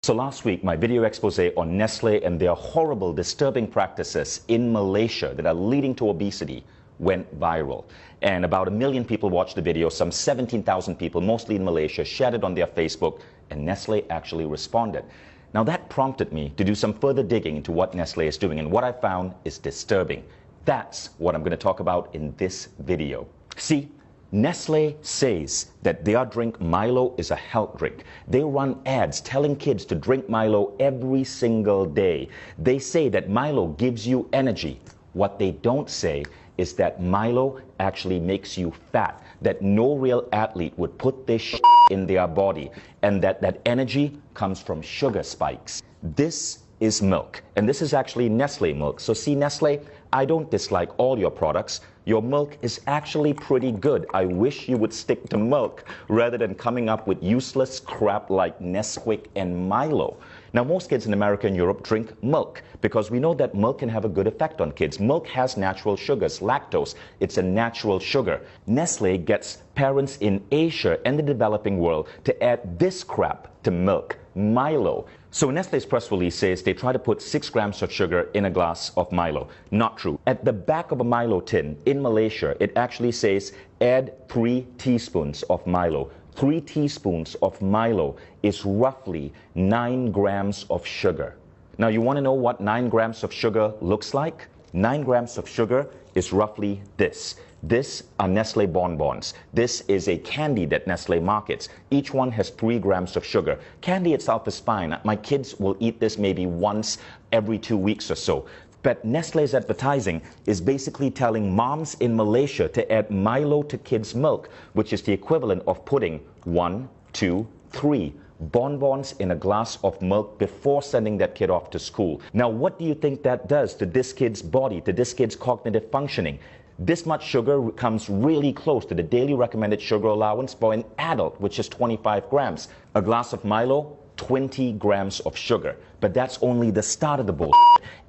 So last week, my video expose on Nestle and their horrible, disturbing practices in Malaysia that are leading to obesity went viral. And about 1 million people watched the video. Some 17,000 people, mostly in Malaysia, shared it on their Facebook, and Nestle actually responded. Now that prompted me to do some further digging into what Nestle is doing, and what I found is disturbing. That's what I'm going to talk about in this video. See, Nestle says that their drink Milo is a health drink. They run ads telling kids to drink Milo every single day. They say that Milo gives you energy. What they don't say is that Milo actually makes you fat, that no real athlete would put this in their body, and that energy comes from sugar spikes. This is milk, and this is actually Nestle milk. So see, Nestle, I don't dislike all your products. Your milk is actually pretty good. I wish you would stick to milk rather than coming up with useless crap like Nesquik and Milo. Now, most kids in America and Europe drink milk because we know that milk can have a good effect on kids. Milk has natural sugars, lactose. It's a natural sugar. Nestle gets parents in Asia and the developing world to add this crap to milk, Milo. So Nestle's press release says they try to put 6 grams of sugar in a glass of Milo. Not true. At the back of a Milo tin in Malaysia, it actually says add 3 teaspoons of Milo. 3 teaspoons of Milo is roughly 9 grams of sugar. Now you want to know what 9 grams of sugar looks like? 9 grams of sugar is roughly this. This are Nestle bonbons. This is a candy that Nestle markets. Each one has 3 grams of sugar. Candy itself is fine. My kids will eat this maybe once every 2 weeks or so. But Nestle's advertising is basically telling moms in Malaysia to add Milo to kids' milk, which is the equivalent of putting 1, 2, 3 bonbons in a glass of milk before sending that kid off to school. Now, what do you think that does to this kid's body, to this kid's cognitive functioning? This much sugar comes really close to the daily recommended sugar allowance for an adult, which is 25 grams. A glass of Milo, 20 grams of sugar. But that's only the start of the bullshit.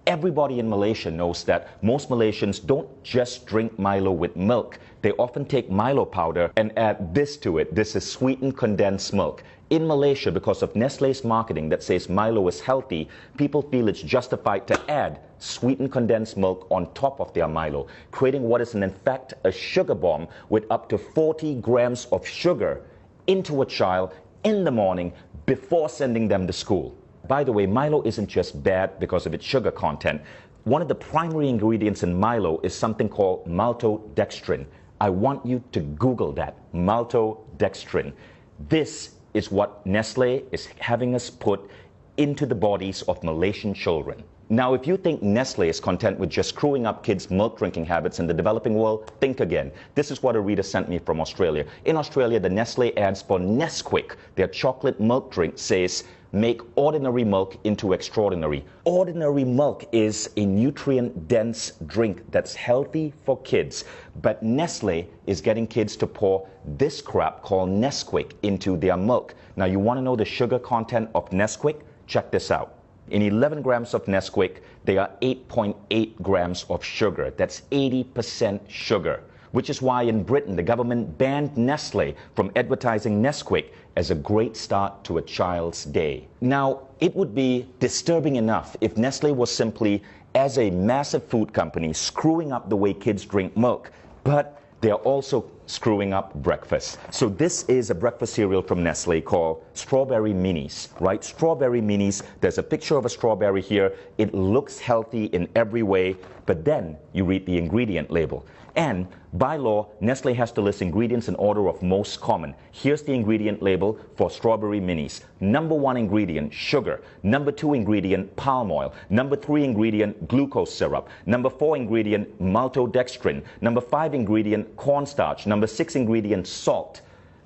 Everybody in Malaysia knows that most Malaysians don't just drink Milo with milk. They often take Milo powder and add this to it. This is sweetened condensed milk. In Malaysia, because of Nestle's marketing that says Milo is healthy, people feel it's justified to add sweetened condensed milk on top of their Milo, creating what is in fact a sugar bomb with up to 40 grams of sugar into a child in the morning before sending them to school. By the way, Milo isn't just bad because of its sugar content. One of the primary ingredients in Milo is something called maltodextrin. I want you to Google that, maltodextrin. This is what Nestle is having us put into the bodies of Malaysian children. Now, if you think Nestle is content with just screwing up kids' milk drinking habits in the developing world, think again. This is what a reader sent me from Australia. In Australia, the Nestle ads for Nesquik, their chocolate milk drink, says, make ordinary milk into extraordinary. Ordinary milk is a nutrient-dense drink that's healthy for kids. But Nestle is getting kids to pour this crap called Nesquik into their milk. Now, you want to know the sugar content of Nesquik? Check this out. In 11 grams of Nesquik, there are 8.8 grams of sugar. That's 80% sugar, which is why in Britain, the government banned Nestle from advertising Nesquik as a great start to a child's day. Now, it would be disturbing enough if Nestle was simply, as a massive food company, screwing up the way kids drink milk, but they're also screwing up breakfast. So this is a breakfast cereal from Nestle called Strawberry Minis, right? Strawberry Minis, there's a picture of a strawberry here. It looks healthy in every way, but then you read the ingredient label. And by law, Nestle has to list ingredients in order of most common. Here's the ingredient label for Strawberry Minis. Number 1 ingredient, sugar. Number 2 ingredient, palm oil. Number 3 ingredient, glucose syrup. Number 4 ingredient, maltodextrin. Number 5 ingredient, cornstarch. Number 6 ingredient, salt.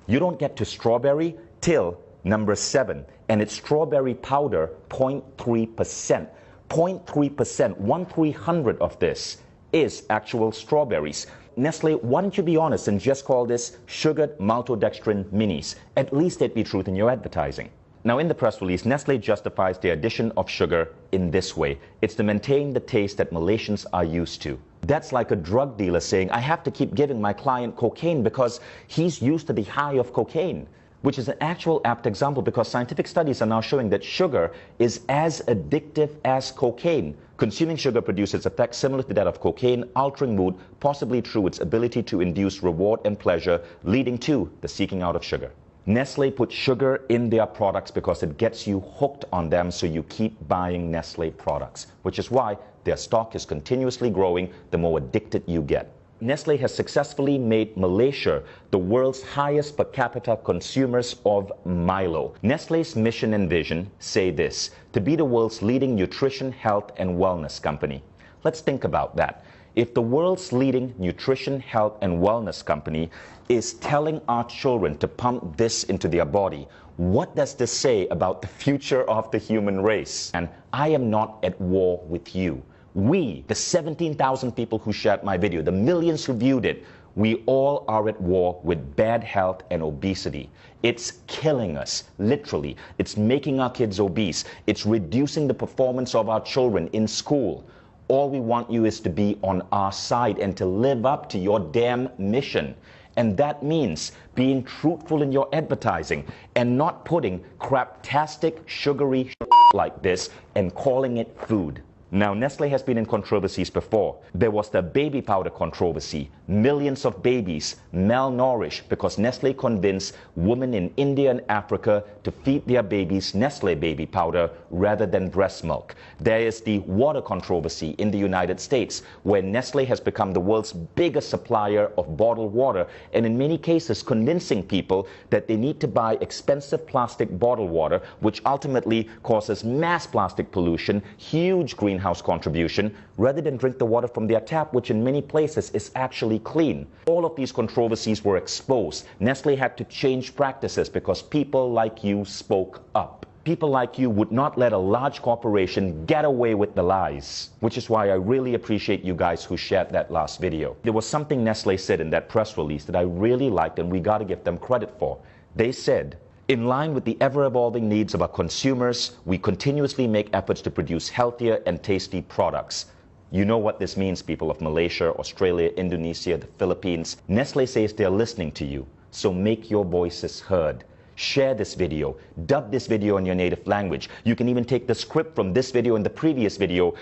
You don't get to strawberry till number 7, and it's strawberry powder, 0.3%. 0.3%, 1/300 of this is actual strawberries. Nestle, why don't you be honest and just call this sugared maltodextrin minis? At least there'd be truth in your advertising. Now, in the press release, Nestle justifies the addition of sugar in this way. It's to maintain the taste that Malaysians are used to. That's like a drug dealer saying, I have to keep giving my client cocaine because he's used to the high of cocaine. which is an actual apt example because scientific studies are now showing that sugar is as addictive as cocaine. Consuming sugar produces effects similar to that of cocaine, altering mood, possibly through its ability to induce reward and pleasure, leading to the seeking out of sugar. Nestle puts sugar in their products because it gets you hooked on them, so you keep buying Nestle products, which is why their stock is continuously growing the more addicted you get. Nestle has successfully made Malaysia the world's highest per capita consumers of Milo. Nestle's mission and vision say this: to be the world's leading nutrition, health, and wellness company. Let's think about that. If the world's leading nutrition, health, and wellness company is telling our children to pump this into their body, what does this say about the future of the human race? And I am not at war with you. We, the 17,000 people who shared my video, the millions who viewed it, we all are at war with bad health and obesity. It's killing us, literally. It's making our kids obese. It's reducing the performance of our children in school. All we want you is to be on our side and to live up to your damn mission. And that means being truthful in your advertising and not putting craptastic, sugary like this and calling it food. Now, Nestle has been in controversies before. There was the baby powder controversy. Millions of babies malnourished because Nestle convinced women in India and Africa to feed their babies Nestle baby powder rather than breast milk. There is the water controversy in the United States, where Nestle has become the world's biggest supplier of bottled water, and in many cases convincing people that they need to buy expensive plastic bottled water, which ultimately causes mass plastic pollution, huge greenhouse contribution, rather than drink the water from their tap, which in many places is actually clean. All of these controversies were exposed. Nestle had to change practices because people like you spoke up. People like you would not let a large corporation get away with the lies, which is why I really appreciate you guys who shared that last video. There was something Nestle said in that press release that I really liked, and we got to give them credit for. They said, "In line with the ever-evolving needs of our consumers, we continuously make efforts to produce healthier and tasty products." You know what this means, people of Malaysia, Australia, Indonesia, the Philippines. Nestle says they're listening to you, so make your voices heard. Share this video, dub this video in your native language. You can even take the script from this video and the previous video,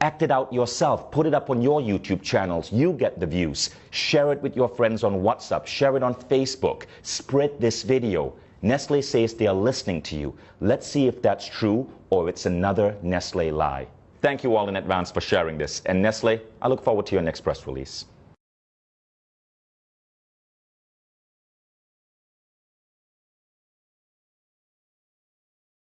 act it out yourself, put it up on your YouTube channels. You get the views. Share it with your friends on WhatsApp, share it on Facebook, spread this video. Nestle says they are listening to you. Let's see if that's true or it's another Nestle lie. Thank you all in advance for sharing this. And Nestle, I look forward to your next press release.